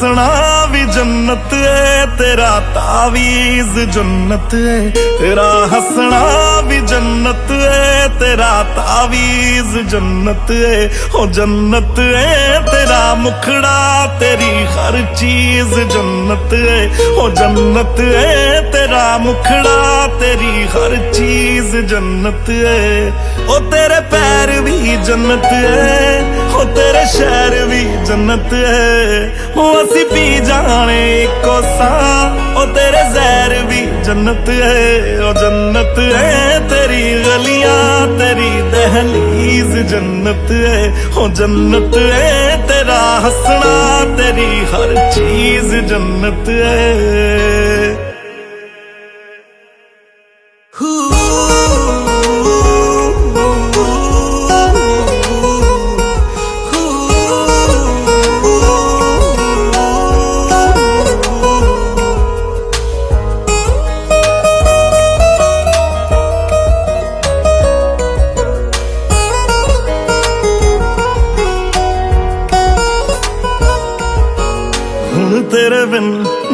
हसना भी जन्नत है, तेरा तावीज़ जन्नत है। तेरा हसना भी जन्नत है, तेरा तावीज़ जन्नत है। ओ जन्नत है तेरा मुखड़ा, तेरी हर चीज जन्नत है। ओ जन्नत है तेरा मुखड़ा, तेरी हर चीज जन्नत है। ओ तेरे पैर भी जन्नत है, ओ तेरे शहर भी जन्नत है। ओ असी पी जाने इको सा, ओ तेरे जहर भी जन्नत है। ओ जन्नत है तेरी गलियां, तेरी दहलीज जन्नत है। ओ जन्नत है तेरा हंसना, तेरी हर चीज जन्नत है। तेरे बिन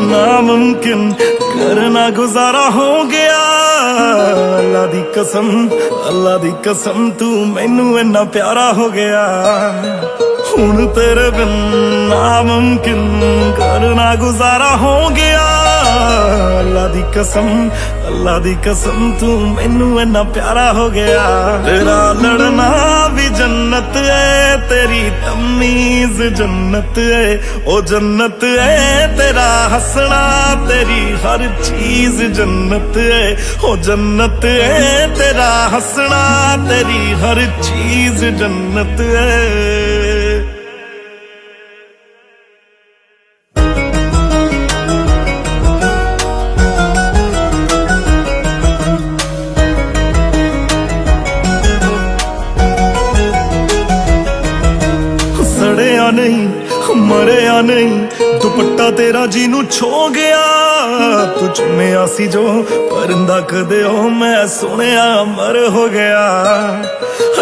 नामुमकिन करना गुजारा हो गया। अल्लाह दी कसम, अल्लाह दी कसम, तू मैनू इन्ना प्यारा हो गया। हुण तेरे बिन नामुमकिन करना गुजारा हो गया। अल्लाह दी कसम, अल्लाह दी कसम, तू मैनू इन्ना प्यारा हो गया। तेरा लड़ना भी जन्नत है, तेरी तमीज जन्नत है। ओ जन्नत है तेरा हंसना, तेरी हर चीज जन्नत है। ओ जन्नत है तेरा हंसना, तेरी हर चीज जन्नत है। सड़िया नहीं मरिया नहीं, दुपट्टा तेरा जीनू छो गया। तू चुम्मिया सी जो परिंदा कदे हो, मैं सुनिया मर हो गया।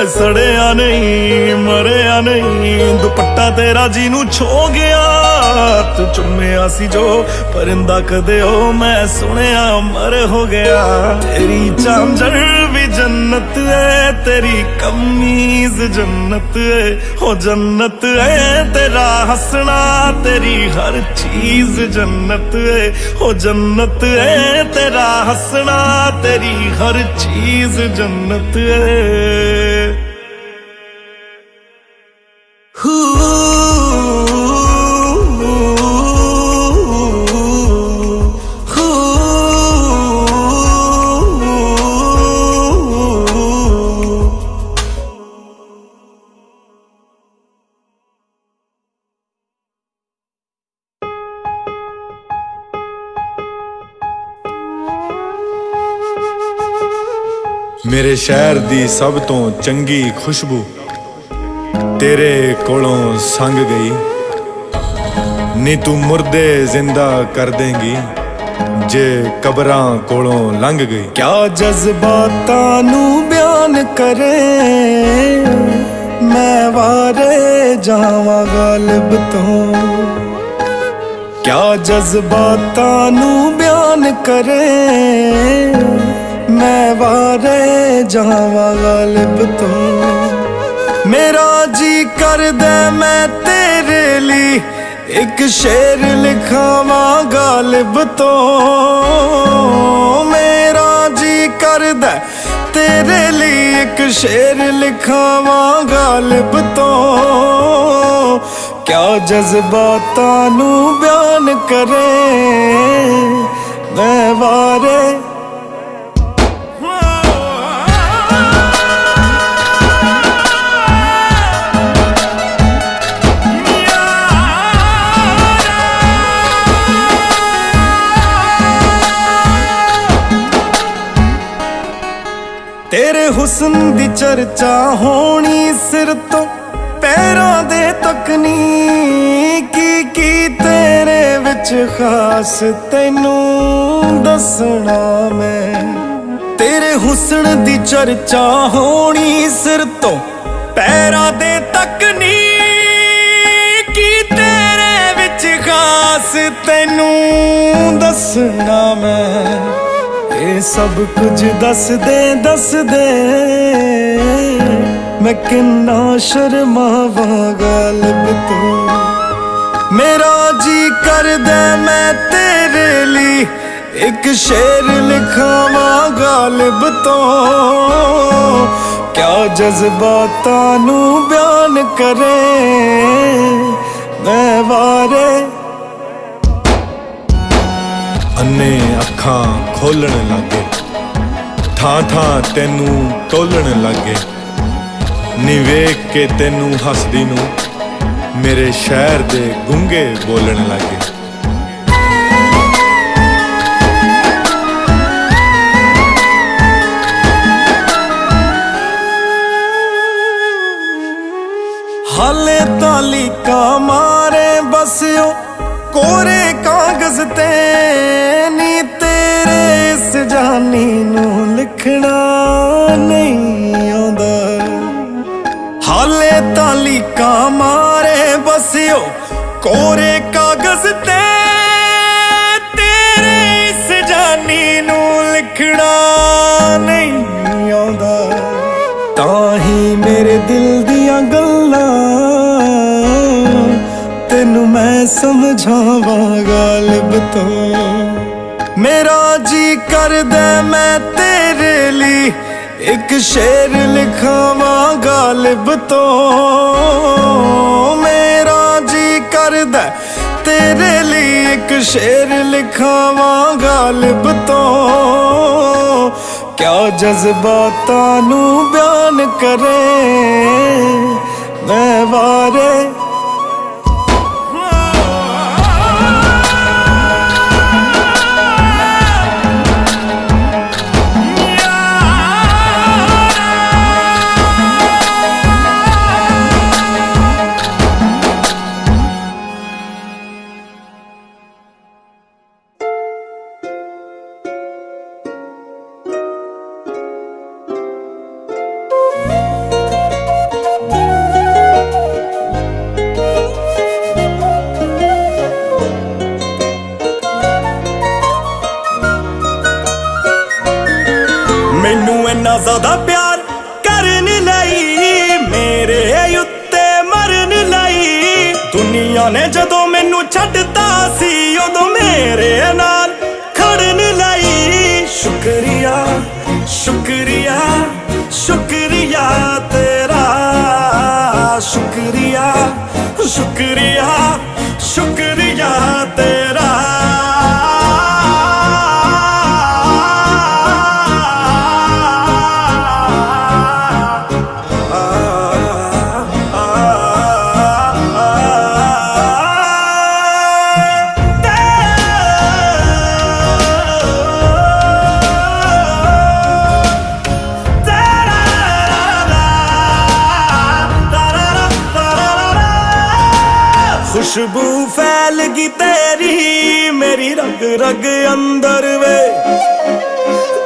सड़िया नहीं मरिया नहीं, दुपट्टा तेरा जीनू छो गया। तू चुम्मिया सी जो परिंदा कदे हो, मैं सुनिया मर हो गया। तेरी झांझर भी जन्नत है, तेरी कमीज जन्नत है। हो जन्नत है तेरा हंसना, तेरी हर चीज जन्नत है। हो जन्नत है तेरा हंसना, तेरी हर चीज जन्नत है। मेरे शहर दी सब तो चंगी खुशबू तेरे कोलों संग गई। नी तू मुर्दे जिंदा कर देंगी जे कबरां कोलों लंघ गई। क्या जज्बातां नू बयान करे, मैं वारे जावां गालिब तो। क्या जज्बातां नू बयान करे, मैं वारे जावां गालिब तो। मेरा जी कर दे मैं तेरे लिए एक शेर लिखावां गालिब तो। मेरा जी कर दे तेरे लिए एक शेर लिखावां गालिब तो। क्या जज्बातां नू बयान करे, मैं वारे। तेरे हुस्न दी चर्चा होनी सिर तो पैरां दे तकनी। की तेरे विच खास तैनू दसना मैं। तेरे हुस्न दी चर्चा होनी सिर तो पैरां दे तकनी। की तेरे विच खास ਤੈਨੂੰ ਦੱਸਣਾ ਇਹ ਸਭ ਕੁਝ ਦੱਸਦੇ ਮੈਂ ਕਿੰਨਾ ਸ਼ਰਮਾਵਾਂ ਗਾਲਿਬ ਤੋਂ। ਮੇਰਾ ਜੀ ਕਰਦਾ ਮੈਂ ਤੇਰੇ ਲਈ ਇੱਕ ਸ਼ੇਰ ਲਿਖਾਵਾਂ ਗਾਲਿਬ ਤੋਂ। ਕਿਆ ਜਜ਼ਬਾਤਾਂ ਨੂੰ ਬਿਆਨ ਕਰੇ ਮੈਂ ਵਾਰੇ। ਅੰਨੇ ਅੱਖਾਂ ਖੋਲਣ ਲੱਗੇ, ਥਾਂ ਥਾਂ ਤੈਨੂੰ ਟੋਲਣ ਲੱਗੇ। ਨੀ ਵੇਖ ਕੇ ਤੈਨੂੰ ਹੱਸਦੀ ਨੂੰ ਮੇਰੇ ਸ਼ਹਿਰ ਦੇ ਗੂੰਗੇ ਬੋਲਣ ਲੱਗੇ। ਹਾਲੇ ਤਾਂ ਲੀਕਾਂ ਮਾਰੇ ਬਸ ਓ ਕੋਰੇ ਕਾਗਜ਼ ਤੇ ਨੀ ਤੇਰੇ ਇਸ ਜਾਨੀ ਨੂੰ ਲਿਖਣਾ ਨਹੀਂ ਆਉਂਦਾ। ਹਾਲੇ ਤਾਂ ਲੀਕਾਂ ਮਾਰੇ ਬਸ ਓ ਕੋਰੇ ਕਾਗਜ਼ ਤੇ ਤੇਰੇ ਇਸ ਜਾਨੀ ਨੂੰ ਲਿਖਣਾ ਨਹੀਂ ਆਉਂਦਾ। ਤਾਂ ਹੀ ਮੇਰੇ ਦਿਲ ਦੀਆਂ ਗੱਲਾਂ ਤੈਨੂੰ ਮੈਂ ਸਮਝਾਵਾਂ ਗਾਲਿਬ ਤੋਂ। ਮੇਰਾ ਜੀ ਕਰਦਾ ਮੈਂ ਤੇਰੇ ਲਈ ਇੱਕ ਸ਼ੇਰ ਲਿਖਾਵਾਂ ਗਾਲਿਬ ਤੋਂ। ਮੇਰਾ ਜੀ ਕਰਦਾ ਤੇਰੇ ਲਈ ਇੱਕ ਸ਼ੇਰ ਲਿਖਾਵਾਂ ਗਾਲਿਬ ਤੋਂ। ਕਿਆ ਜਜ਼ਬਾਤਾਂ ਨੂੰ ਬਿਆਨ ਕਰੇ ਮੈਂ ਵਾਰੇ। ਮੈਨੂੰ ਇੰਨਾ ਜ਼ਿਆਦਾ ਪਿਆਰ ਕਰਨ ਲਈ ਮੇਰੇ ਉੱਤੇ ਮਰਨ ਲਈ। ਦੁਨੀਆ ਨੇ ਜਦੋਂ ਮੈਨੂੰ ਛੱਡਤਾ ਸੀ ਉਦੋਂ ਮੇਰੇ ਨਾਲ ਖੜਨ ਲਈ। ਸ਼ੁਕਰੀਆ ਸ਼ੁਕਰੀਆ ਸ਼ੁਕਰੀਆ ਤੇਰਾ। ਸ਼ੁਕਰੀਆ ਸ਼ੁਕਰੀਆ ਸ਼ੁਕਰੀਆ ਤੇਰਾ। खुशबू फैल गई तेरी मेरी रग रग अंदर वे।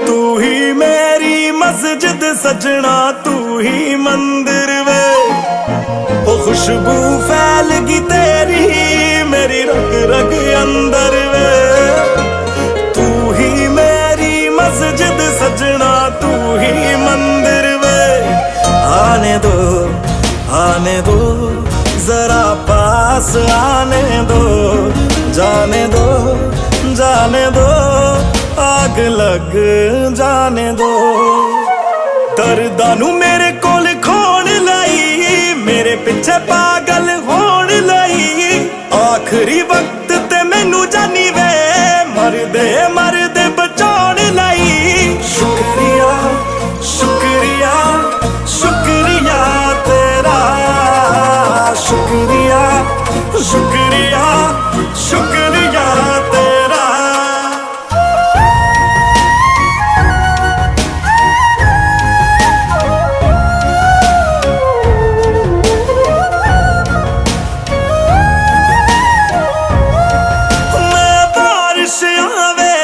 तू ही मेरी मस्जिद सजना तू ही मंदिर वे। ओ खुशबू फैल गई तेरी मेरी रग रग अंदर वे। तू ही मेरी मस्जिद सजना तू ही मंदिर वे। आने दो जरा पास आने दो जाने दो आग लग जाने दो। दर्दां नू मेरे कोल खोण लई मेरे पिछे पागल होण लई। आखिरी वक्त ते मैनू जानी वे मरदे बचाउण लई। शुक्रिया शुक्रिया शुक्रिया तेरा। शुक्रिया शुक्रिया शुक्रिया तेरा। मैं बारिश आवे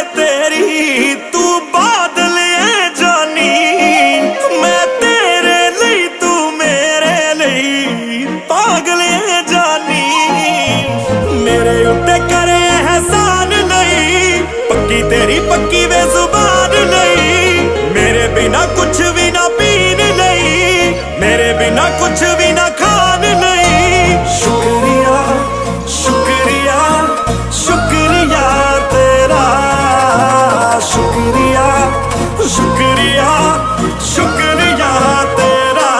शुक्रिया शुक्रिया तेरा।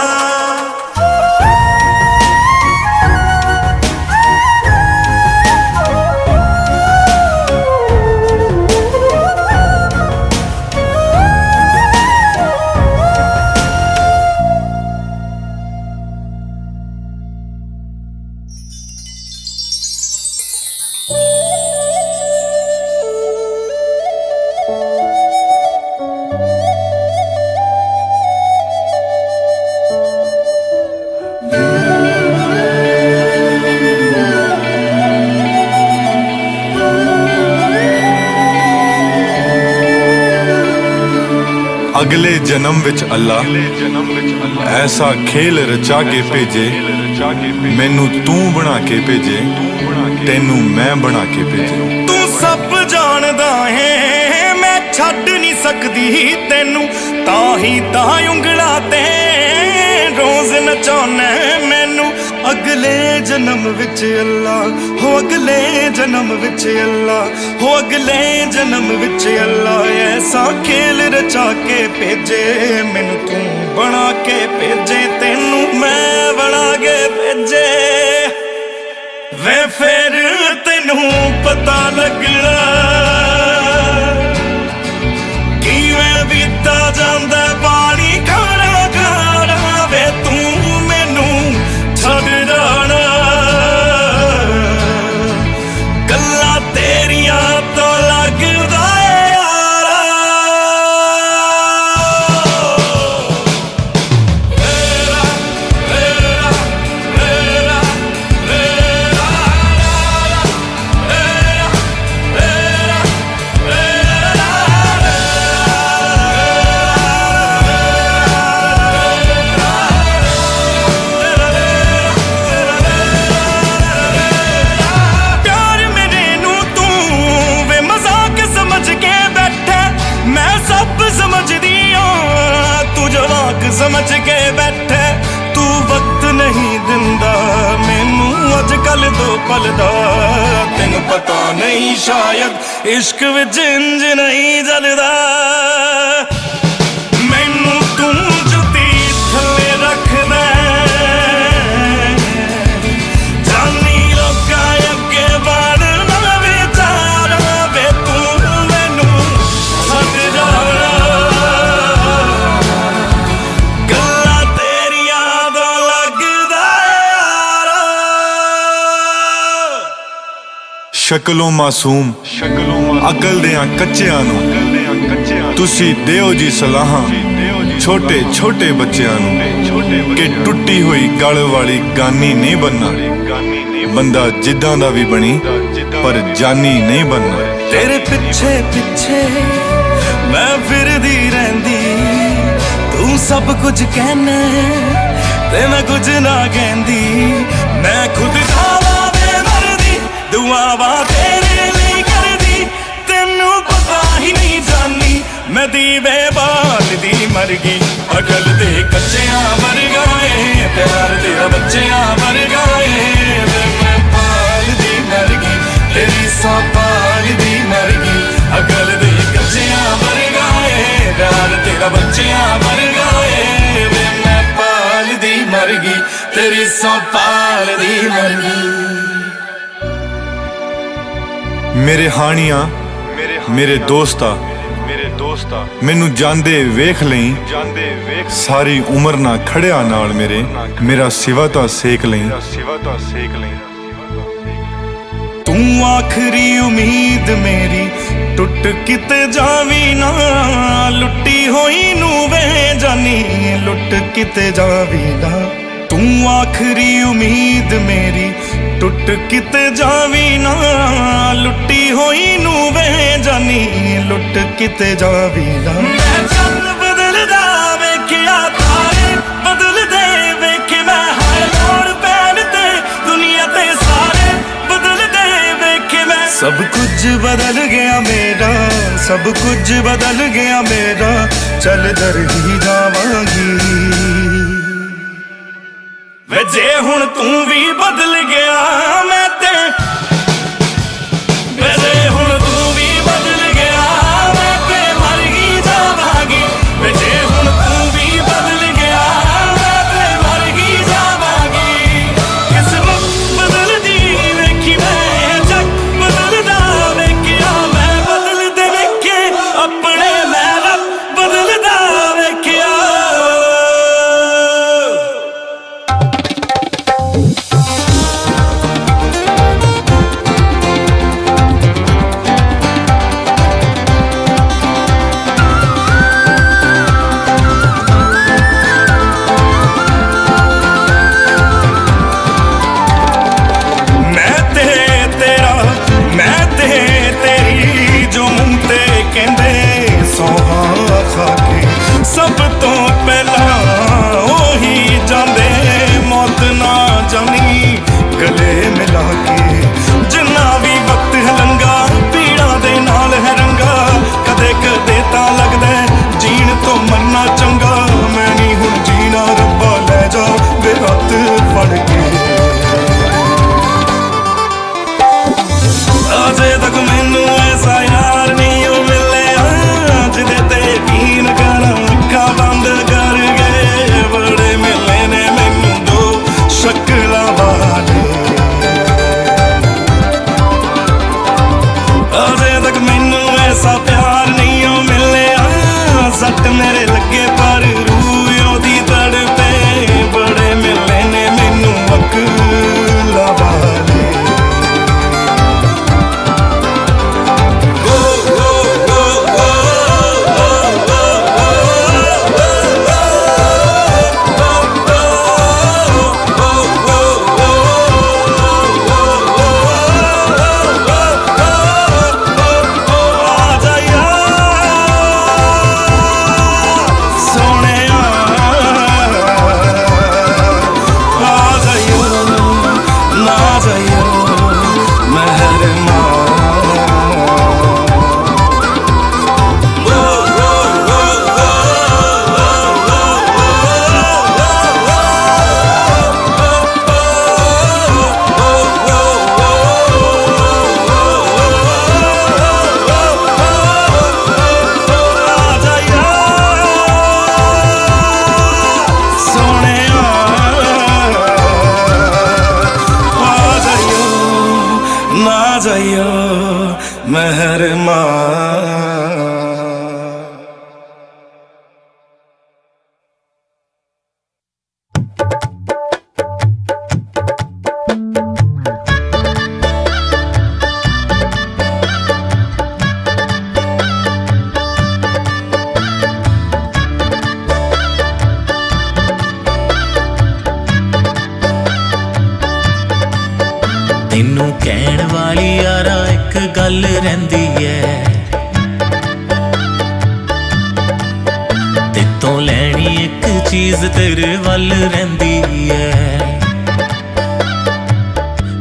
अगले जन्म विच अल्लाह ऐसा खेल रचा के भेजे, मैनू तू बना के भेजे, तेनू मैं बना के भेजे। तू सब जानदा है मैं छड्ड नहीं सकदी तेनू, ताही तां उंगला ते रोज नचाना मैनू। अगले जन्म विच अल्लाह हो, अगले जन्म विच अल्लाह हो, अगले जन्म विच अल्लाह ऐसा खेल रचा के भेजे, मैनू तू बना के भेजे, तेनू मैं बना के भेजे। वे फिर तेनू पता लगना किवें बीता जांदा पानी खाना खाना, वे तू मैनू छड्ड जाना गल्लां तेरियां तो लगदा यारा। मेरा मेरा मेरा मेरा प्यार मेरे नू तू वे मजाक समझ के बैठा, मैं सब समझदी हां तू जवाक समझ के बैठा। तू वक्त नहीं दिंदा मैनू अजकल दो पल दा, तेनू पता नहीं शायद इश्क विच इंज नहीं जलदा। मैनू तू जुती थल्ले रखदा जानी लोकां अगे बढ़ना विचारा, वे तू मैनू छड्ड जाना गल्लां तेरियां तो लगदा यारा। शक्लों मासूम अकल दियां कच्चियां नू तुसी दिओ जी सलाहां छोटे छोटे बच्चियां नू कि टुट्टी हुई गल वाली गानी नहीं बनना, बंदा जिद्दां दा भी बनी पर जानी नहीं बनना। तेरे पिछे पिछे मैं फिरदी रहंदी, तू सब कुछ कहना ते मैं कुछ ना कहंदी। मैं खुद खावा वे मरदी दुआवां तेरे लिए करदी, तेनू पता ही नहीं जानी मैं दीवे बाल दी मर गई। अकल दे कच्चियां मर गए प्यार दे बच्चियां मर गए, मैं पाल दी मर गई तेरी सौ पाल दी मर गई। अकल दे कच्चियां मर गए प्यार तेरा बच्चियां मर गए, मैं पाल दी मर गई तेरी सौ पाल दी मर गई। मेरे हानियां मेरे दोस्ता मैनू जांदे वेख लई, सारी उम्र ना खड़िया नाल मेरा सिवा ता सेक लई। तू आखरी उम्मीद मेरी टुट किते जावी ना, लुट्टी होई नू वे जानी लुट किते जावी ना। तू आखरी उम्मीद मेरी टुट किते जावी ना, लुट्टी होई नू वे जानी लुट किते जावी ना। मैं चल बदलदा वेखिया तारे बदलदे वेखे, मैं हर लोड़ पैन ते दुनिया ते सारे बदलदे वेखे। मैं सब कुछ बदल गया मेरा, सब कुछ बदल गया मेरा, चल दर ही जावांगी। वे जे हुण तू भी बदल गया मैं ते, वे जे हुण तू भी बदल गया मैं ते मर ही जावांगी। ਤੈਨੂੰ ਕਹਿਣ ਵਾਲੀ ਯਾਰਾ ਇੱਕ ਗੱਲ ਰਹਿੰਦੀ ਐ, ਤੇਤੋਂ ਲੈਣੀ ਇੱਕ ਚੀਜ਼ ਤੇਰੇ ਵੱਲ ਰਹਿੰਦੀ ਐ।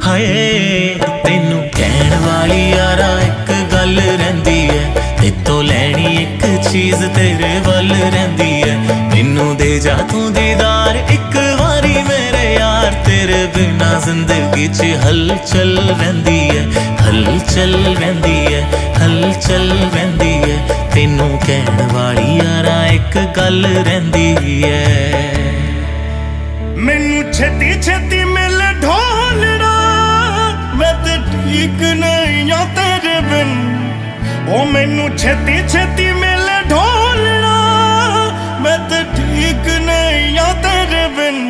ਹਾਏ ਤੈਨੂੰ ਕਹਿਣ ਵਾਲੀ ਯਾਰਾ ਇੱਕ ਗੱਲ ਰਹਿੰਦੀ ਐ, ਤੇਤੋਂ ਲੈਣੀ ਇੱਕ ਚੀਜ਼ ਤੇਰੇ ਵੱਲ ਰਹਿੰਦੀ ਐ। ਮੈਨੂੰ ਦੇ ਜਾ ਤੂੰ ਦੀਦਾਰ ਇੱਕ ਵਾਰੀ ਮੇਰੇ ਯਾਰ, ਤੇਰੇ ਬਿਨਾ ਜ਼ਿੰਦਗੀ 'ਚ ਹਲਚਲ ਰਹਿੰਦੀ ਐ, ਹਲਚਲ ਰਹਿੰਦੀ ਐ, ਹਲਚਲ ਰਹਿੰਦੀ ਐ। ਤੈਨੂੰ ਕਹਿਣ ਵਾਲੀ ਯਾਰਾ ਇੱਕ ਗੱਲ ਰਹਿੰਦੀ ਐ। ਮੈਨੂੰ ਛੇਤੀ ਛੇਤੀ ਮਿਲ ਢੋਲਣਾ, ਮੈਂ ਤੇ ਠੀਕ ਨਹੀਂ ਆ ਤੇਰੇ ਬਿਨ। ਉਹ ਮੈਨੂੰ ਛੇਤੀ ਛੇਤੀ ਮਿਲ ਢੋਲਣਾ, ਮੈਂ ਤੇ ਠੀਕ ਨਹੀਂ ਆ ਤੇਰੇ ਬਿਨ।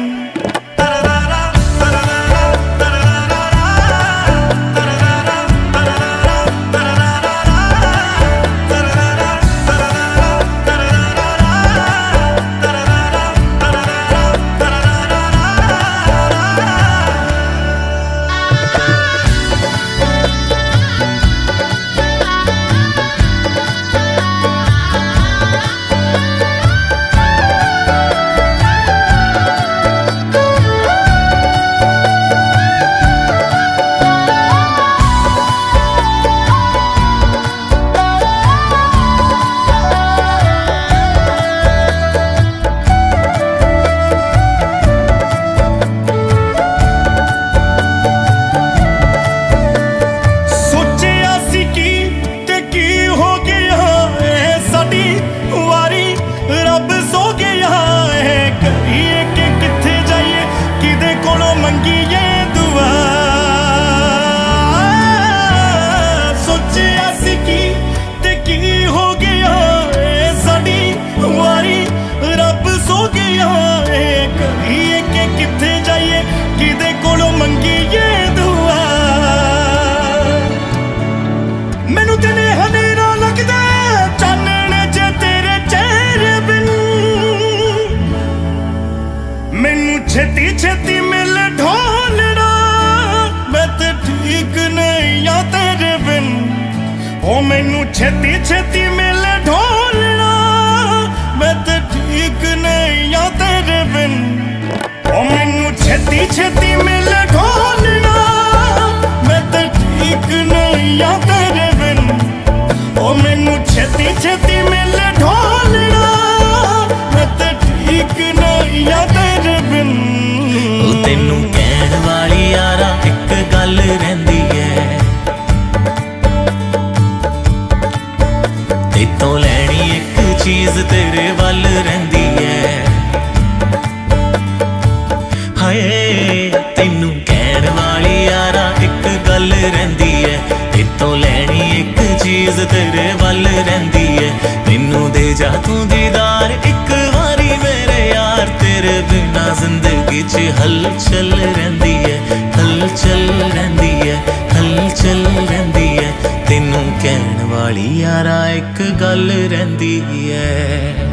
ਛੇਤੀ ਛੇਤੀ ਮਿਲ ਢੋਲਣਾ, ਮੈਂ ਤੇ ਠੀਕ ਨਹੀਂ ਆ ਤੇਰੇ ਬਿਨ। ਉਹ ਮੈਨੂੰ ਛੇਤੀ ਛੇਤੀ ਮਿਲ ਢੋਲਣਾ, ਮੈਂ ਤੇ ਠੀਕ ਨਹੀਂ ਆ ਤੇਰੇ ਬਿਨ। ਉਹ ਮੈਨੂੰ ਛੇਤੀ ਛੇਤੀ ਮਿਲ ਢੋਲਣਾ, ਮੈਂ ਤੇ ਠੀਕ ਨਹੀਂ ਆ ਤੇਰੇ ਬਿਨ। ਉਹ ਮੈਨੂੰ ਛੇਤੀ ਛੇਤੀ ਮਿਲ ਢੋਲਣਾ, ਮੈਂ ਤੇ ਠੀਕ ਨਹੀਂ ਆ ਤੇਰੇ ਬਿਨ। ਉਹ ਤੈਨੂੰ ਕਹਿਣ ਵਾਲੀ ਯਾਰਾ ਇੱਕ ਗੱਲ ਰਹਿੰਦੀ ਐ, ਤੇਤੋਂ ਲੈਣੀ ਇੱਕ ਚੀਜ਼ ਤੇਰੇ ਵੱਲ ਰਹਿੰਦੀ ਐ। ਹਾਏ ਤੈਨੂੰ ਕਹਿਣ ਵਾਲੀ ਯਾਰਾ ਇੱਕ ਗੱਲ ਰਹਿੰਦੀ ਐ, ਤੇਤੋਂ ਲੈਣੀ ਇੱਕ ਚੀਜ਼ ਤੇਰੇ ਵੱਲ ਰਹਿੰਦੀ ਐ। ਮੈਨੂੰ ਦੇ ਜਾ ਤੂੰ ਦੀਦਾਰ ਇੱਕ ਵਾਰੀ ਮੇਰੇ ਯਾਰ, ਤੇਰੇ ਬਿਨਾ ਜ਼ਿੰਦਗੀ 'ਚ ਹਲਚਲ ਰਹਿੰਦੀ ਐ, ਹਲਚਲ ਰਹਿੰਦੀ ਐ, ਹਲਚਲ ਰਹਿੰਦੀ ਐ। ਤੈਨੂੰ ਕਹਿਣ ਵਾਲੀ ਯਾਰਾ ਇੱਕ ਗੱਲ ਰਹਿੰਦੀ ਐ।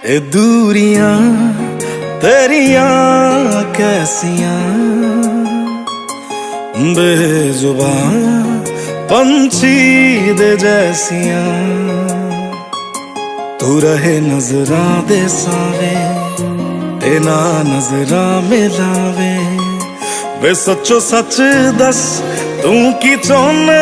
ए दूरियां तेरियां कैसियां बेजुबान पंछी दे जैसियां तू रहे नजरां दे सावे ते ना नजरां मिलावे वे सच्चो सच दस तू की चाहना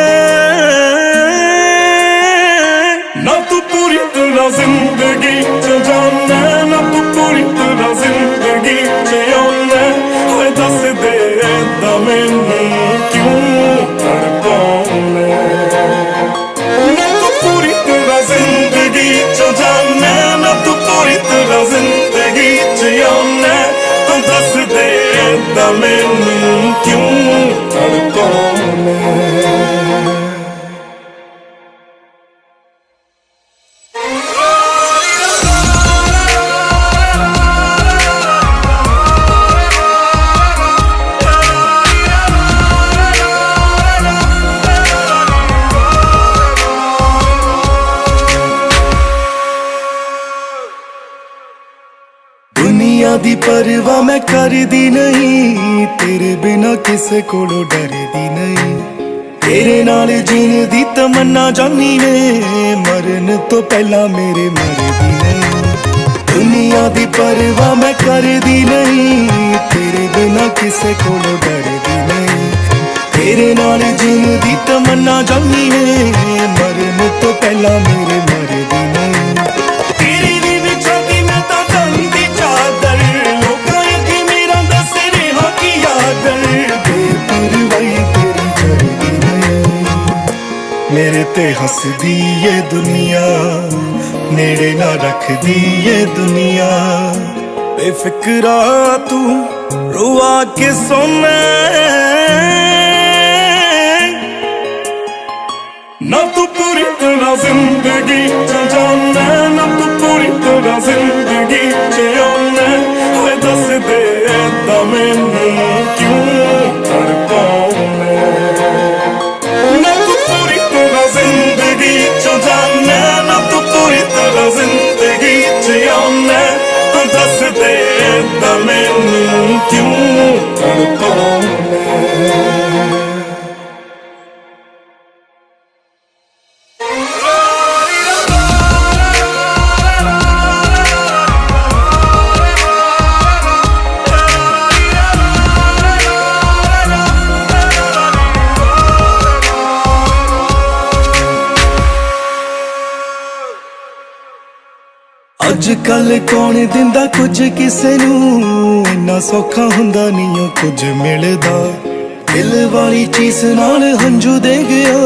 ना तू पूरी तरह जिंदगी च जाना ना तू पूरी तरह जिंदगी परवाह मैं करदी नहीं, तेरे बिना किसे कोलों डरदी नहीं। तेरे नाल जीने दी तमन्ना जानी वे, मरन तो पहला मेरे मरदी नहीं। दुनिया दी परवाह मैं करदी नहीं, तेरे बिना किसे कोलों डरदी नहीं। तेरे नाल जीने दी तमन्ना जानी वे, मरन तो पहला मेरे मरदी नहीं। तेरी भी बिछाती मैं तां चंदी चादर, लोकां अगे मेरा दस रिहा की आदर। बेपरवाही तेरी करदी नहीं, मेरे ते हसदी ये दुनिया, नेड़े ना रखदी ये दुनिया। बेफिक्रा तू रुआ के सोना, ना तू पूरी तरह जिंदगी च जाना, ना तू पूरी तरह जिंदगी च आना। हाय दस दे ऐदा मैनू क्यों तड़पाउना, ना तू पूरी तरह जिंदगी च जाना, ना तू पूरी तरह जिंदगी च आना। तो दस दे ऐदा मैनू क्यों तड़पाउना। अजकल कौन दिंदा कुछ किसे नू, इन्ना सौखा हुंदा नहीं कुछ मिलदा। दिल वाली चीज नाल हंजू दे गया,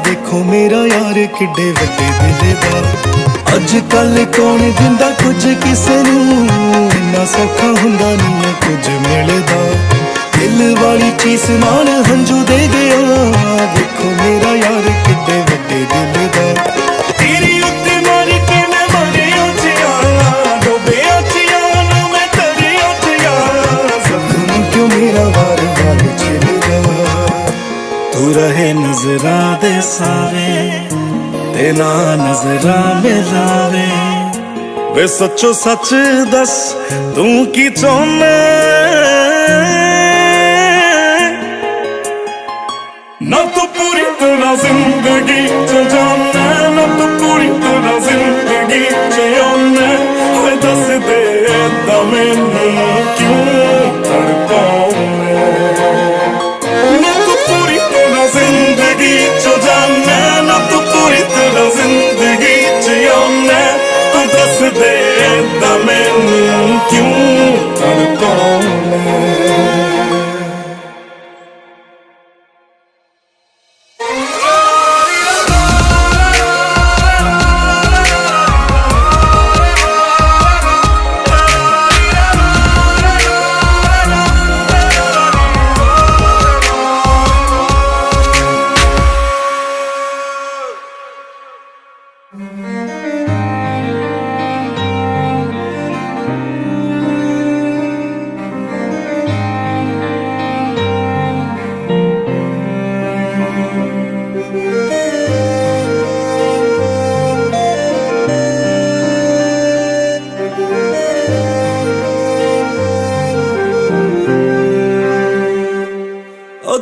वेखो मेरा यार किड्डे वड्डे दिल दा। अजकल कौन दिंदा कुछ किसे नू, इन्ना सौखा हुंदा नहीं कुछ मिलदा। दिल वाली चीज नाल हंजू दे गया, वेखो मेरा यार किड्डे वड्डे दिल दा। तेरी उत्ते मार के मैं मरिया चिया, डोबिया चिया मैं तरिया चिया। जख्म क्यों मेरा वार वार छिलदा, तू रहे नजरां दे सावे, ते ना नजरां मिलावे। वे सच्चो सच दस तू की चाहना, ना तू पूरी तरह जिंदगी च जाना, ना तू पूरी तरह जिंदगी च आना। हाय दस दे ऐदा मैनू क्यों तड़पाउना, ना तू पूरी तरह जिंदगी च जाना, ना तू पूरी तरह जिंदगी च आना। तो दस दे ऐदा मैनू क्यों तड़पाउना।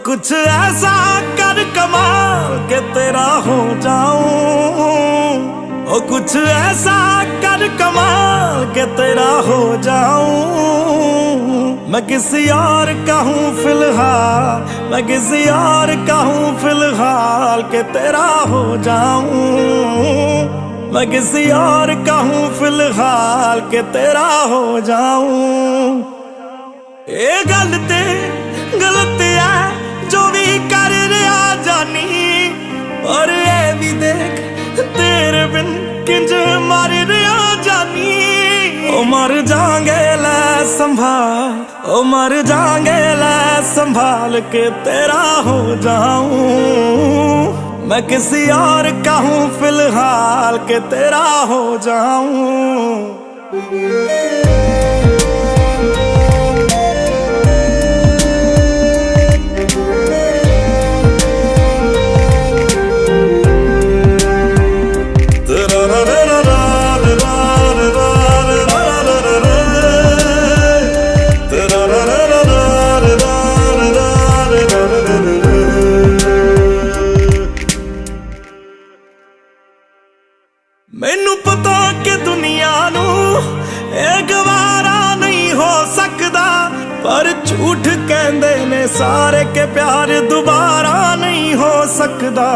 कुछ ऐसा कर कमाल के तेरा हो जाऊं, ओ कुछ ऐसा कर कमाल के तेरा हो जाऊं। मैं किसी और का हूँ फिलहाल, मैं किसी और का हूँ फिलहाल के तेरा हो जाऊं। मैं किसी और का हूँ फिलहाल के तेरा हो जाऊं। ये गलत है जो भी कर रहा जानी, और ये भी देख तेरे बिन किंज मर रहा जानी। ओ मर जाएंगे ले संभाल, ओ मर जाएंगे ले संभाल के तेरा हो जाऊं। मैं किसी और का हूँ फिलहाल के तेरा हो जाऊं। मैनू पता कि दुनिया नू ये गवारा नहीं हो सकदा, पर झूठ कहंदे ने सारे के प्यार दोबारा नहीं हो सकदा।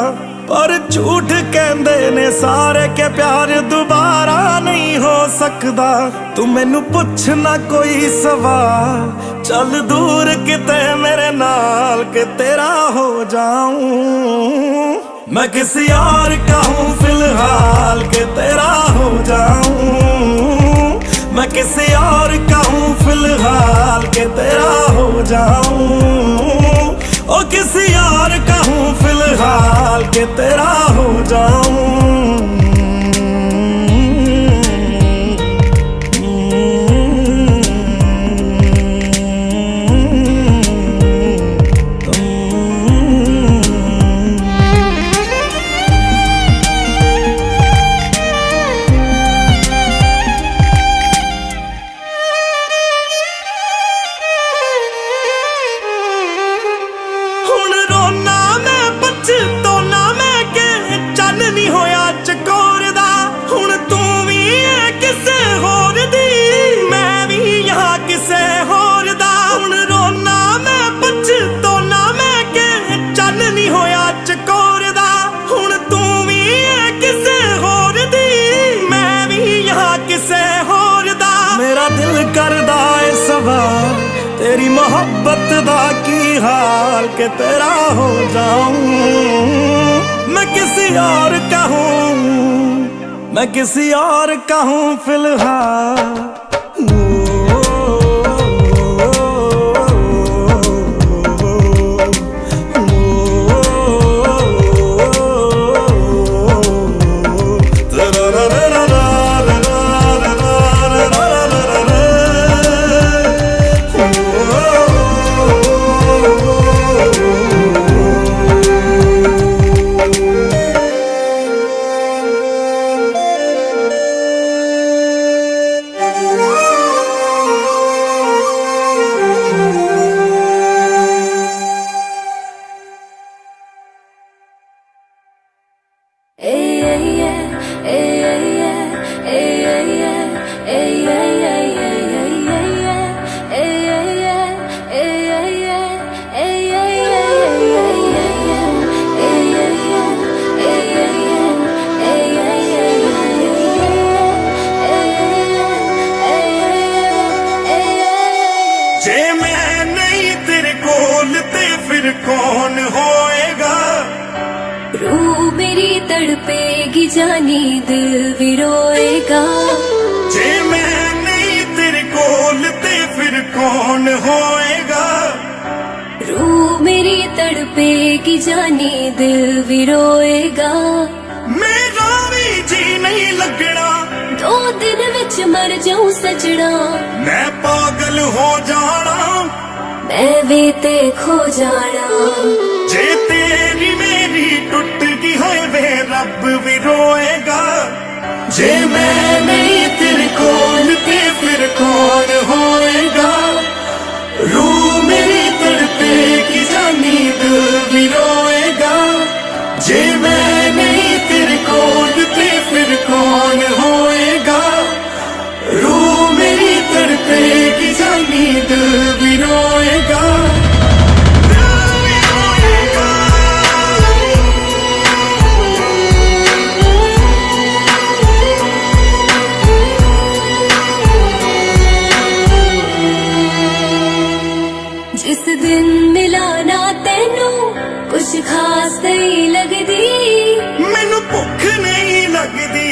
पर झूठ कहंदे ने सारे के प्यार दोबारा नहीं हो सकदा। तू मैनू पुछ ना कोई सवाल, चल दूर किते मेरे नाल के तेरा हो जाऊं। मैं किसी और का हूँ फिलहाल के तेरा हो जाऊं। मैं किसी और का हूँ फिलहाल के तेरा हो जाऊं। ओ किसी और का हूँ फिलहाल के तेरा हो जाऊं। तेरी मोहब्बत दा की हाल के तेरा हो जाऊं। मैं किसी और का हूँ, मैं किसी और का हूँ फिलहाल। कौन होएगा? रूह मेरी तड़पेगी जानी दिल भी रोएगा। जे मैं नहीं तेरे कोल ते फिर कौन होएगा? रूह मेरी तड़पेगी जानी दिल भी रोएगा। मेरा भी जी नहीं लगना, 2 दिन विच मर जाऊं सजना। मैं पागल हो जाना, मैं भी ते खो जाना। जे तेरी मेरी टूट गई होए वे रब भी रोएगा। जे मैं नहीं तेरे कोल ते फिर कौन होएगा? रूह मेरी तड़पेगी जानी दिल भी रोएगा। जे मैं नहीं तेरे कोल ते फिर कौन होएगा? रूह मेरी तड़पेगी जानी दिल भी रोएगा। जिस दिन मिला ना तेनू कुछ खास नहीं लगदी। मैनू भुख नहीं लगदी,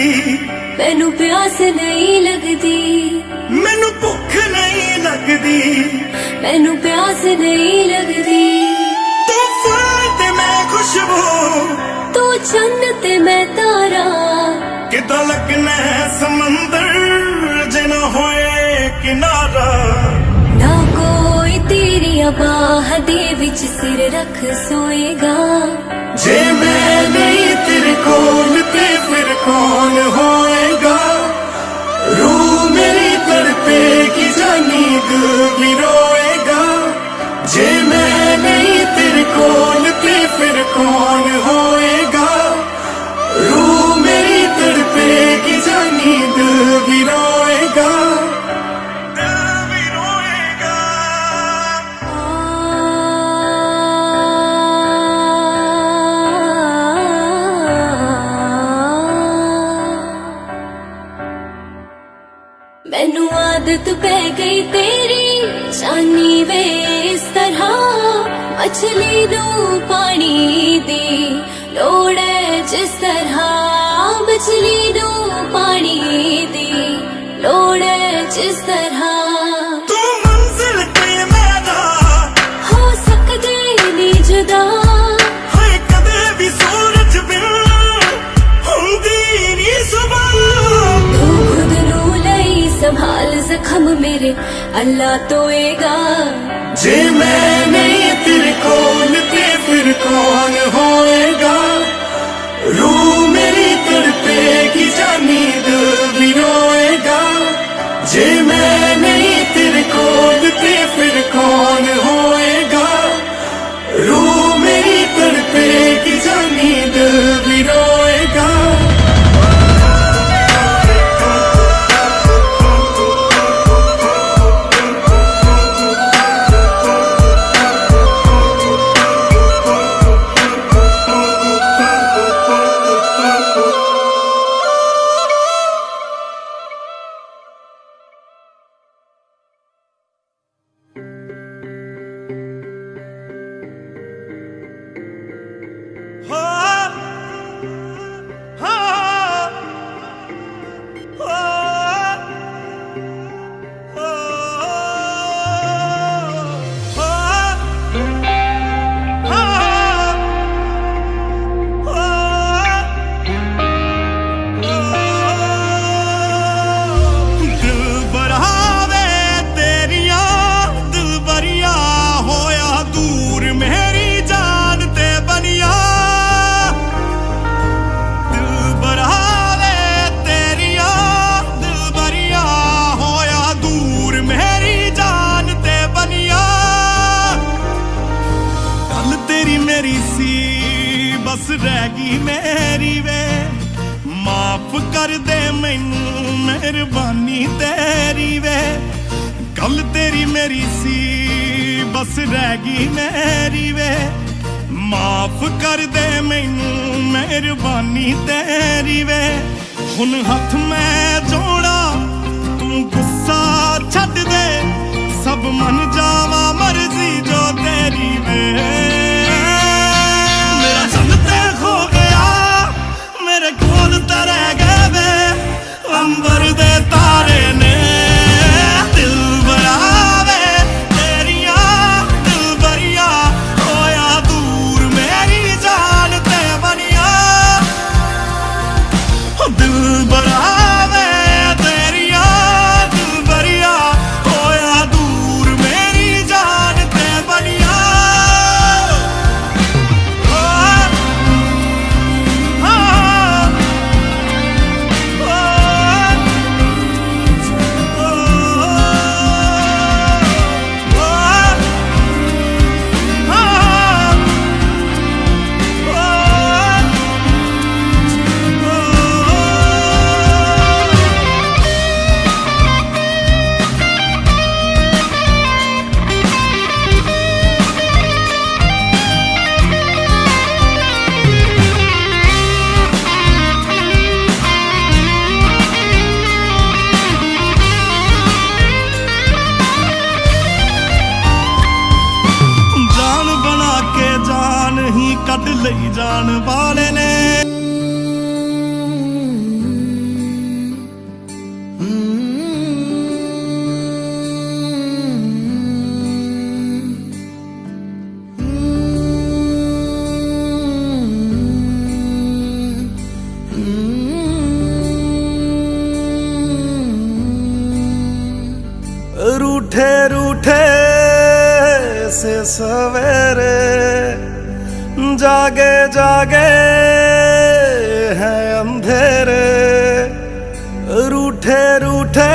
मैनू प्यास नहीं लगदी। मैनू भुख नहीं लगदी, मैनू प्यास नहीं लगदी। तू फूल ते मैं खुशबू, तू चन्न ते मैं तारा। किदा लगना है समंदर जे ना होए किनारा। ना कोई तेरी बाह दे विच सिर रख सोएगा। जे मैं नहीं तेरे कोल ते फिर कौन होएगा? रूह मेरी तड़पेगी जानी दिल भी रोएगा। जे मैं नहीं तेरे कोल ते फिर कौन होएगा? रूह मेरी तड़पेगी आदत पै गई तेरी जानी वे इस तरह मछली नू पानी दी लोड़ है जिस तरह मछली नू पानी दी लोड़ है जिस तरह तू मंजिल ते मेरा हो सकदे नी जुदा है कदे भी सूरज बिन हुंदी नी सुबह तू खुद नू लई संभाल जख्म मेरे अल्लाह तोएगा जे मैं नहीं तेरे कोल ते फिर कौन होएगा रूह मेरी तड़पेगी जानी दिल भी रोएगा जे मैं नहीं तेरे कोल ते फिर कौन होएगा रूह मेरी तड़पेगी जानी दिल भी रोएगा बस रहेगी मेरी वे माफ कर दे मैनू मेहरबानी तेरी वे गल तेरी मेरी सी बस रहेगी मेरी वे माफ कर दे मैनू मेहरबानी तेरी वे हुन हथ मैं जोड़ा तू गुस्सा छड्ड दे सब मन जावा मर्जी जो तेरी वे मेरे कोल तरह गए वे अंबर दे तारे ने दिल बरावे तेरिया दिल बरिया होया दूर मेरी जान ते बनिया दिल बरावे तेरिया दिल बरिया होया दूर मेरी जान ते बनिया कट लई जान वाले ने रूठे रूठे से सवेरे जागे जागे हैं अंधेरे रूठे रूठे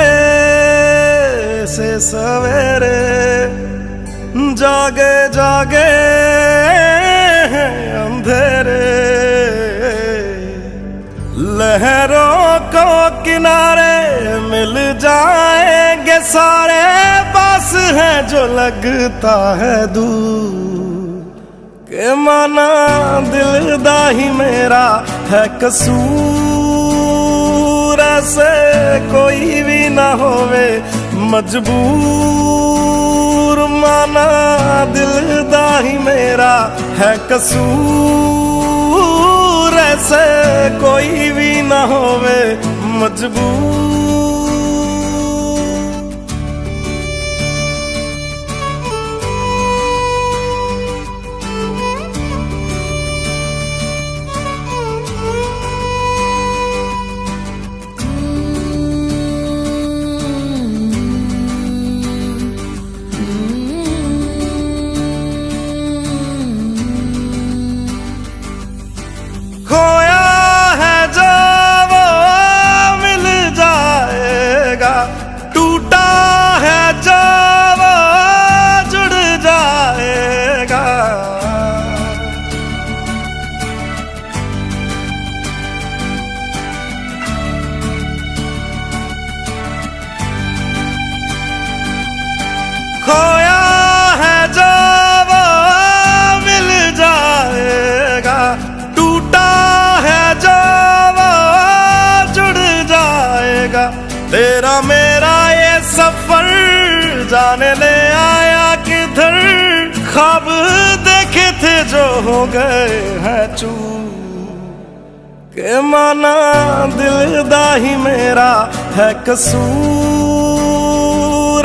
से सवेरे जागे जागे हैं अंधेरे लहरों को किनारे मिल जाएंगे सारे पास है जो लगता है दूर के माना दिल दा ही मेरा है कसूर ऐसे कोई भी ना होवे मजबूर माना दिल दा ही मेरा है कसूर, ऐसे कोई भी ना होवे मजबूर। खोया है जो वो मिल जाएगा, टूटा है जो वो जुड़ जाएगा। खोया है जो वो मिल जाएगा, टूटा है जो वो जुड़ जाएगा। तेरा मेरा ये सफर जाने ले आया किधर, ख्वाब देखे थे जो हो गए हैं चूर, के माना दिल दा ही मेरा है कसूर,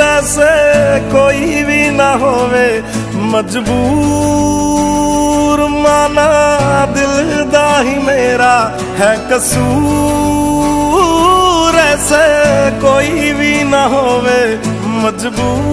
ऐसे कोई भी ना होवे मजबूर। माना दिल दा ही मेरा है कसूर, ऐसे कोई भी ना होवे मजबूर।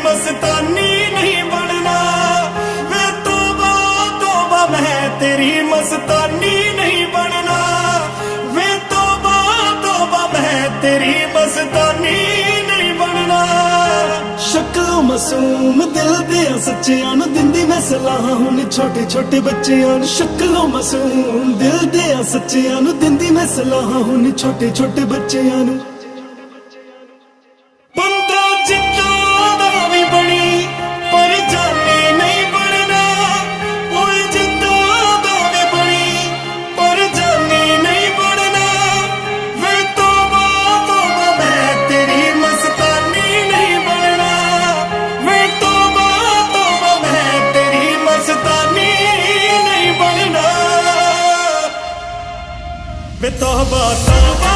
मस्तानी नहीं बनना वे, तौबा तौबा मैं तेरी मस्तानी नहीं बनना वे, तौबा तौबा मैं तेरी मस्तानी नहीं बनना। शक्लों मासूम दिल दे सच्चियां नूं दिंदी मैं सलाह हुण छोटे छोटे बच्चियां नूं। शक्लों मासूम दिल दे सच्चियां नूं दिंदी मैं सलाह हुण छोटे छोटे बच्चियां नूं। बंदा जिद्दां दा भी बनी पर जानी नहीं बनना, ओए जिद्दां दा भी बनी पर जानी नहीं बनना वे, तौबा तौबा मैं तेरी मस्तानी नहीं बनना वे, तौबा तौबा मैं तेरी मस्तानी नहीं बनना वे, तौबा तौबा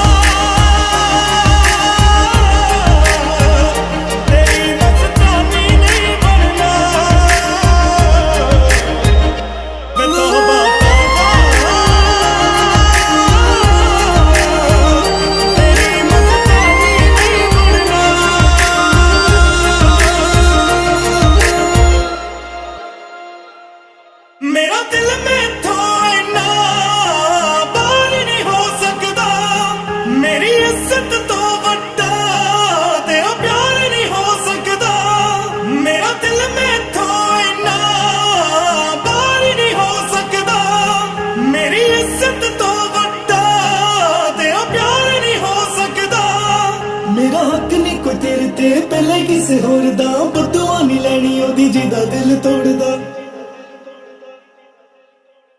ਪਹਿਲਾਂ ਹੀ ਕਿਸੇ ਹੋਰ ਦਾ ਬਦੁਆ ਨਹੀਂ ਲੈਣੀ ਉਹਦੀ ਜਿਹਦਾ ਦਿਲ ਤੋੜਦਾ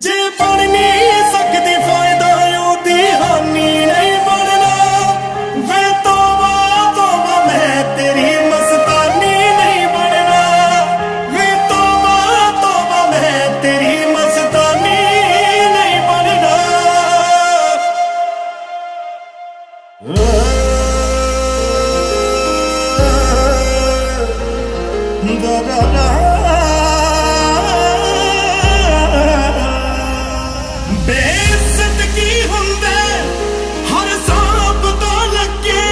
ਜੇ ਬਣ ਨਹੀਂ ਸਕਦੀ ਫਾਇਦਾ ਉਹਦੀ ਹਾਨੀ ਨਹੀਂ ਬਣਨਾ ਵੇ ਤੋਬਾ ਤੋਬਾ ਮੈਂ ਤੇਰੀ ਮਸਤਾਨੀ ਨਹੀਂ ਬਣਨਾ ਵੇ ਤੋਬਾ ਤੋਬਾ ਮੈਂ ਤੇਰੀ ਮਸਤਾਨੀ ਨਹੀਂ ਬਣਨਾ ਬੇਇੱਜ਼ਤ ਕੀ ਹੁੰਦਾ ਹਰ ਸਾਹ ਪਤਾ ਲੱਗੇ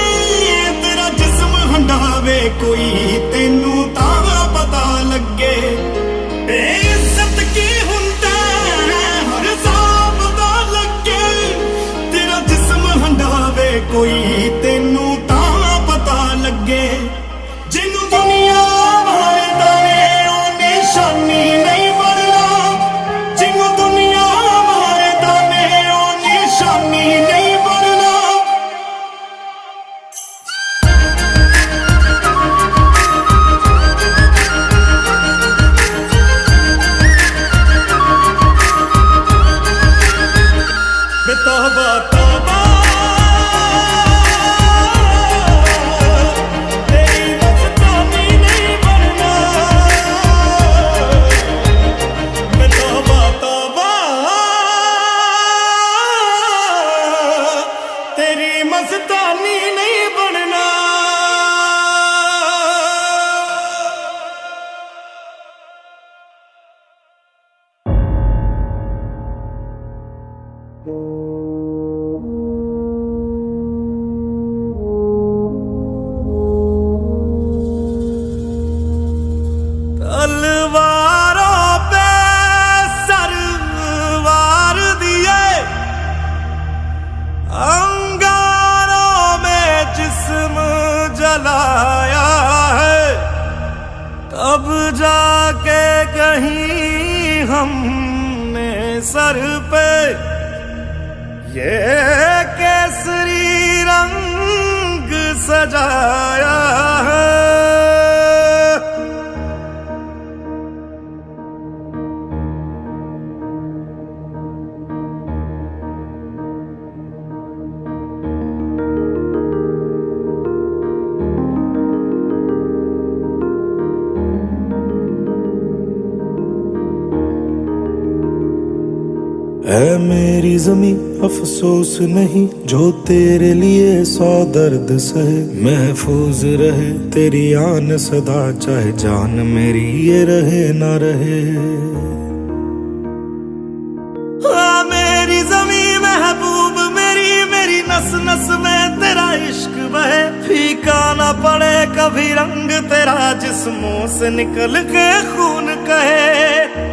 ਤੇਰਾ ਜਿਸਮ ਹੰਡਾਵੇ ਕੋਈ ਤੈਨੂੰ ਤਾਂ ਪਤਾ ਲੱਗੇ ਬੇਇੱਜ਼ਤ ਕੀ ਹੁੰਦਾ ਹਰ ਸਾਹ ਪਤਾ ਲੱਗੇ ਤੇਰਾ ਜਿਸਮ ਹੰਡਾਵੇ ਕੋਈ ਤੈਨੂੰ ਤਾਂ ਪਤਾ ਲੱਗੇ ਜਿਹਨੂੰ ਦੁਨੀਆ ਮਾਰਦਾ ਨੇ ਉਹ ਨਿਸ਼ਾਨੀ ਨਹੀਂ ਬਣਨਾ ਜਿਹਨੂੰ ਦੁਨੀਆ ਮਾਰਦਾ ਨੇ ਉਹ ਨਿਸ਼ਾਨੀ ਨਹੀਂ ਬਣਨਾ ਵੇ ਤੌਬਾ ਤੌਬਾ ਤੇਰੀ ਮਸਤਾਨੀ ਨਹੀਂ ਬਣਨਾ ਵੇ ਤੌਬਾ ਤੌਬਾ ਤੇਰੀ ਮਸਤਾਨੀ ਨਹੀਂ ਬਣਨਾ तलवारों पे सरवार दिए अंगारों में जिस्म जलाया है तब जाके कहीं हमने सर पे ये केसरी रंग सजाया है है मेरी ज़मीं अफसोस नहीं जो तेरे लिए 100 दर्द सहे महफूज रहे तेरी आन सदा चाहे जान मेरी ये रहे ना रहे मेरी ज़मीं महबूब मेरी नस नस में तेरा इश्क बहे फीका ना पड़े कभी रंग तेरा जिस्मों से निकल के खून कहे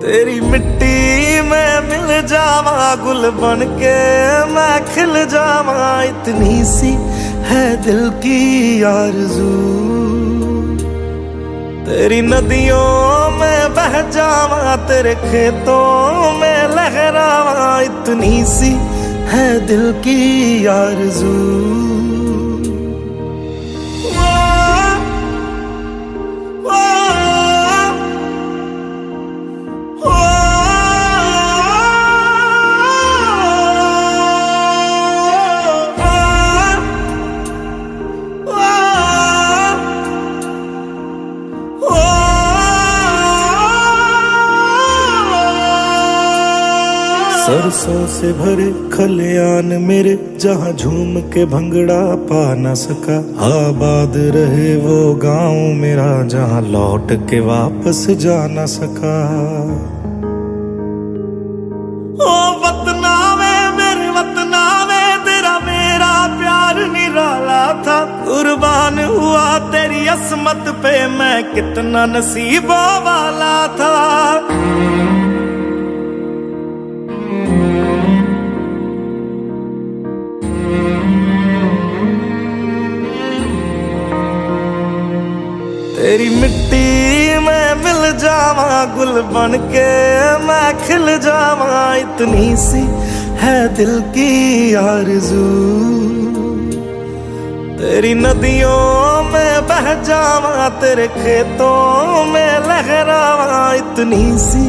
तेरी मिट्टी में मिल जावा गुल बन के मैं खिल जावा इतनी सी है दिल की आरज़ू तेरी नदियों में बह जावा तेरे खेतों में लहरावा इतनी सी है दिल की आरज़ू सरसों से भरे खलियान मेरे जहाँ झूम के भंगड़ा पा न सका आबाद रहे वो गांव मेरा जहाँ लौट के वापस जा न सका ओ वतना में मेरे वतना में तेरा मेरा प्यार निराला था कुर्बान हुआ तेरी असमत पे मैं कितना नसीबों वाला था तेरी मिट्टी में मिल जावा, गुल बन के मैं खिल जावा, इतनी सी है दिल की आरज़ू। तेरी नदियों में बह जावा, तेरे खेतों में लहरावा, इतनी सी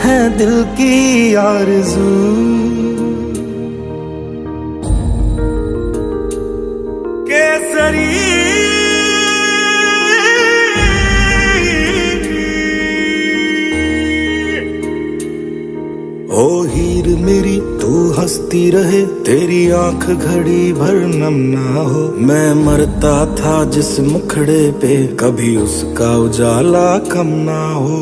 है दिल की आरज़ू। केसरी ओ हीर मेरी तू हंसती रहे, तेरी आंख घड़ी भर नम ना हो। मैं मरता था जिस मुखड़े पे, कभी उसका उजाला कम ना हो।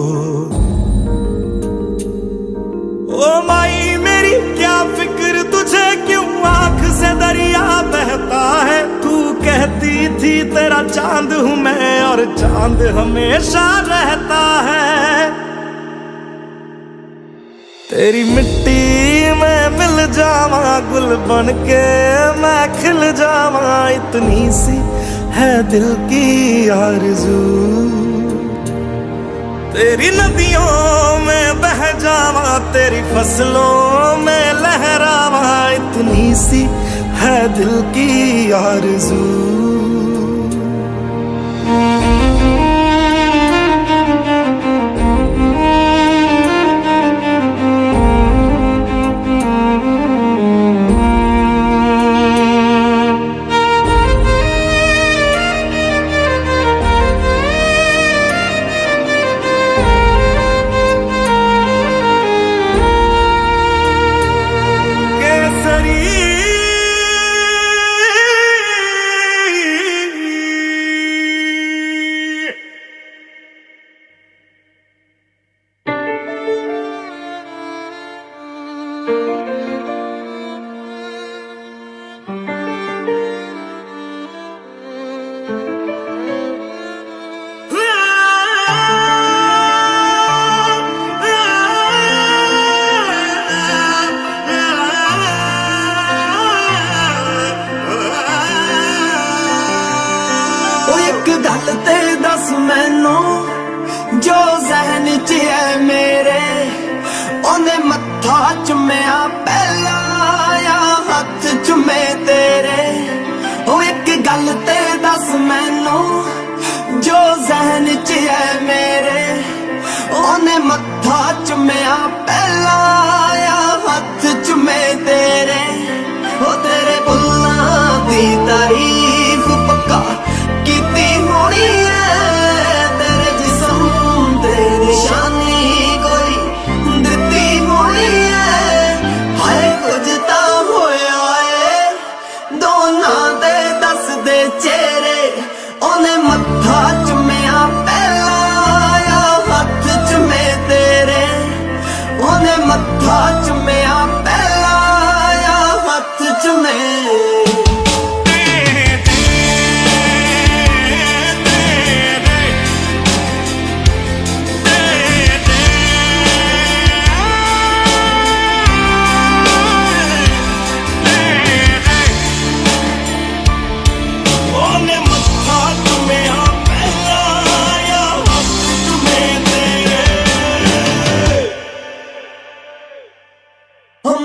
ओ माई मेरी क्या फिक्र तुझे, क्यों आंख से दरिया बहता है। तू कहती थी तेरा चांद हूं मैं, और चांद हमेशा रहता है। तेरी मिट्टी में मिल जावा, गुल बन के मैं खिल जावा, इतनी सी है दिल की आरज़ू। तेरी नदियों में बह जावा, तेरी फसलों में लहरावा, इतनी सी है दिल की आरज़ू। गल ते दस मैनू जो जहन च है मेरे, ओने मत्था चुम्या पहला या हथ चुमे तेरे। ओ एक गल ते दस मैनू जो जहन च है मेरे, ओने मत्था चुम्या पहला या हथ चुमे तेरे। ओ तेरे बुल्लां दी तारीफ पक्का कीती होनी है, तेरे जिस्म ते निशानी कोई दित्ती होनी है। हाय कुछ तां होया है दोनां दे दस दे चेहरे, ओने मत्था चुम्या पहला या हथ चुमे तेरे। ओने मत्था चुम्या पहला या हथ चुमे।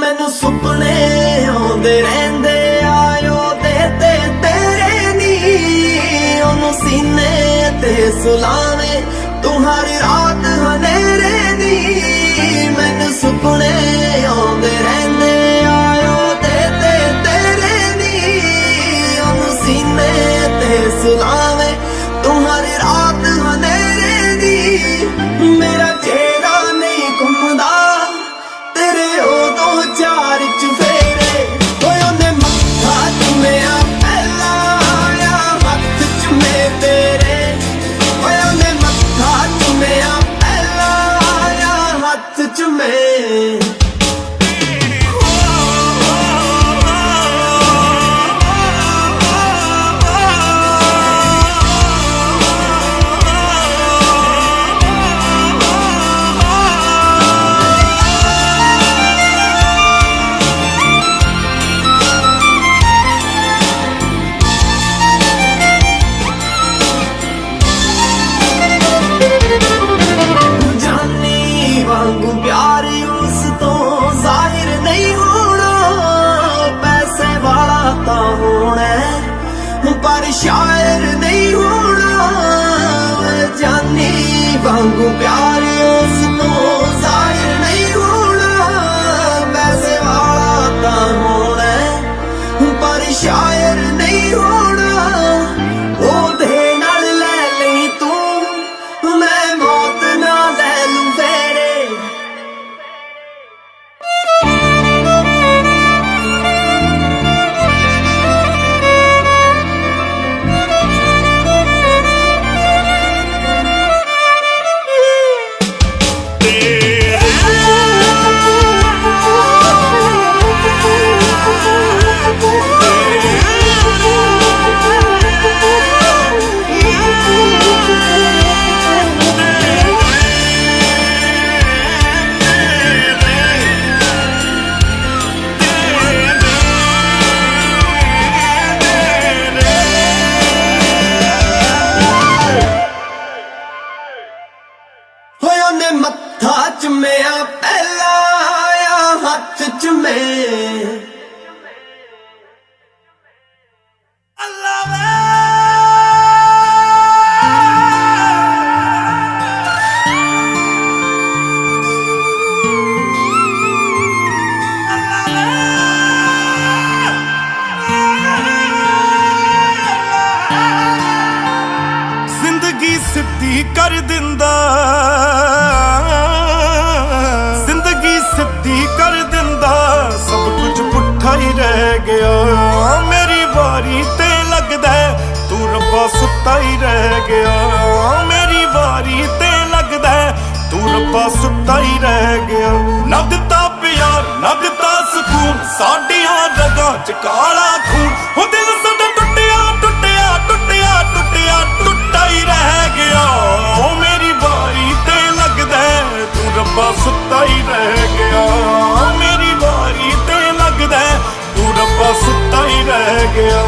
मैनू सुपने आउंदे रहिंदे आयो दे ते तेरे नी, ओनू सीने ते सुलावे तू हर रात हनेरे दी। मैनू सुपने आउंदे रहिंदे आयो दे ते तेरे नी, ओनू सीने ते सुलावे तू हर रात हनेरे दी। मेरा चेहरा नहीं घुमदा तेरे उदों चार चुफेरे। ओने मत्था चुम्या पहला या हथ चुमे तेरे। ओने मत्था चुम्या पहला या हथ चुमे। पर शायर नहीं होना जानी वांगू प्यार उसको जाहिर नहीं होना पैसे वाला ता होना पर शायर नहीं होना ओदे नाल ले लई तू मैं मौत ना ले लूं फेरे ने मत्था चुमया पहला आया हाथ चुमे जिंदगी सिद्धी कर दिंदा जिंदगी सिद्धी कर दिंदा सब कुछ पुट्ठा ही रह गया मेरी बारी ते लगदा तू रब्बा सुत्ता ही रह गया मेरी बारी ते लगदा तू रब्बा सुत्ता ही रह गया ना दिता प्यार ना दिता सुकून साडियां रगां च काला खून हो दिल साडा टुटिया टुटिया टुटिया टुटिया टुटा ही रह गया ओ मेरी बारी ते लगदा तू रब्बा सुत्ता ही रह गया मेरी बारी ते लगदा तू रब्बा सुत्ता ही रह गया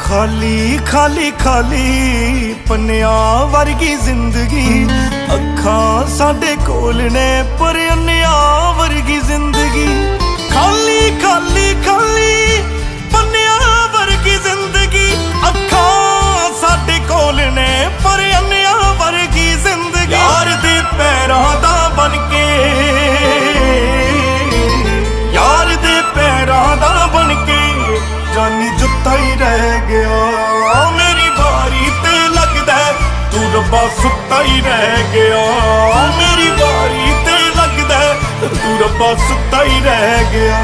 खाली खाली खाली पन्निया वर्गी जिंदगी अखां साडे कोल ने पर अन्निया वर्गी जिंदगी खाली खाली खाली पन्निया वर्गी जिंदगी अखां साडे कोल ने पर अन्निया वर्गी जिंदगी यार दे पैरां दा बनके यार दे पैरां दा बनके जानी जुत्ता ही रह गया मेरी बारी ते लगदा तू रब्बा सुत्ता ही रह गया मेरी बारी ते लगदा तू रब्बा सुत्ता ही रह गया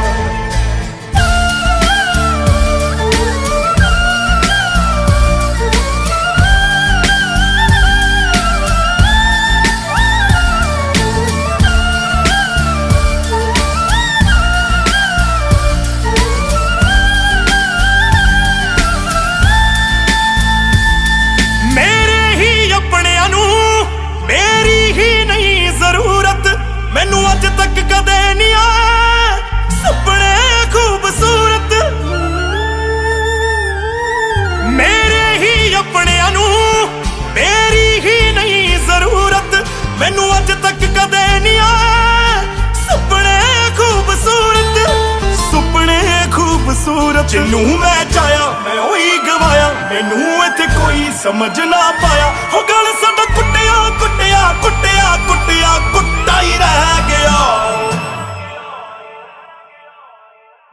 मैनू अज तक कदे नहीं आया सुपने खूबसूरत मेरे ही अपने नू मेरी ही नहीं जरूरत मैनू अज तक कदे नहीं आया सुपने खूबसूरत जिन्नू मैं चाया मैं उही गवाया मैनू इत्थे कोई समझ ना पाया हो गल साडा कुटिया कुटिया कुटिया कुटिया कुट्टा ही रह गया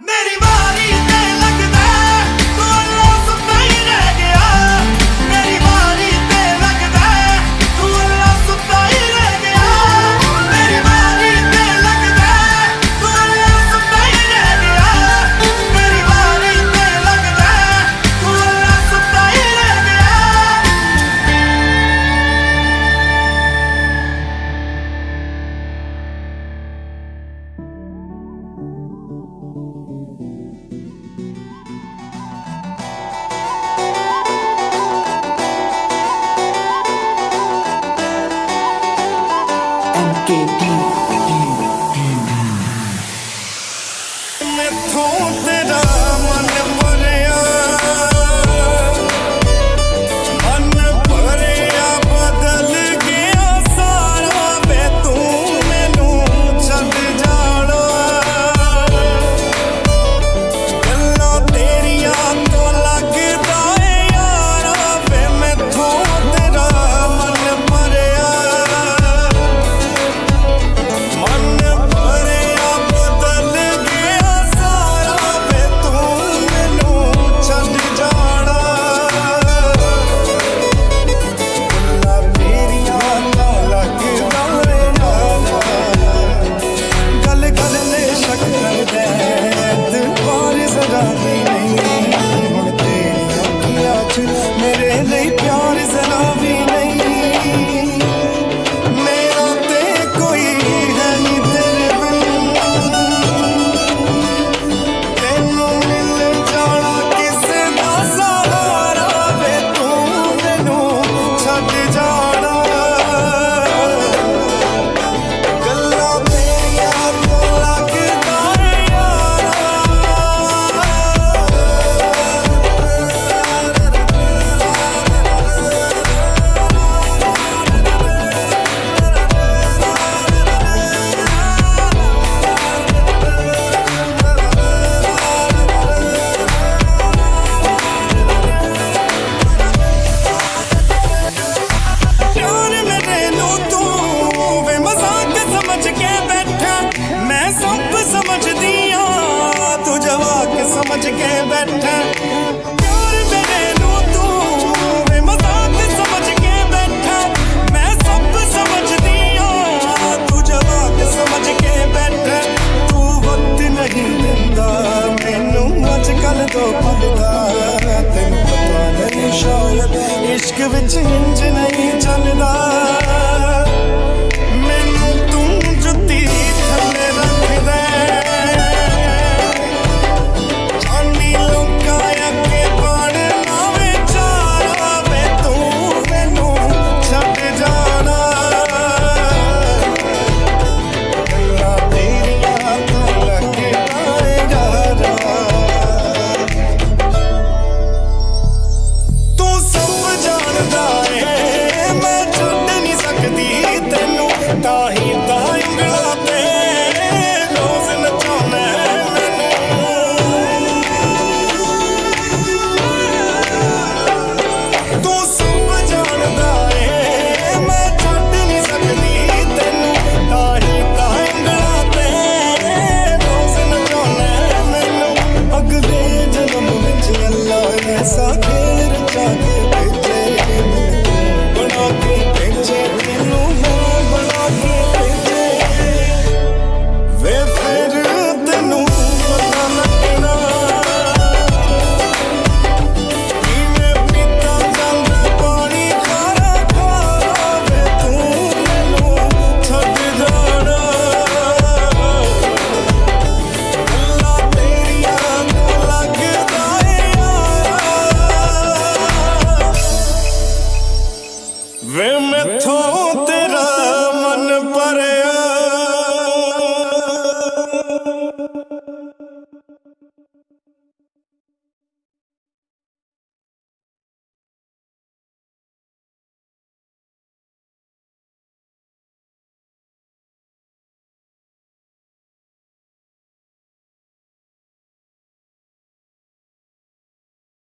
मेरी बारी ते लगदा तू अल्लाह सुत्ता ही रह गया मेरी बारी ते लगदा तू अल्लाह सुत्ता ही रह गया मेरी बारी ते लगदा तू अल्लाह सुत्ता ही रह गया मेरी बारी ते लगदा तू अल्लाह सुत्ता ही रह गया इश्क विच इंज नहीं चलदा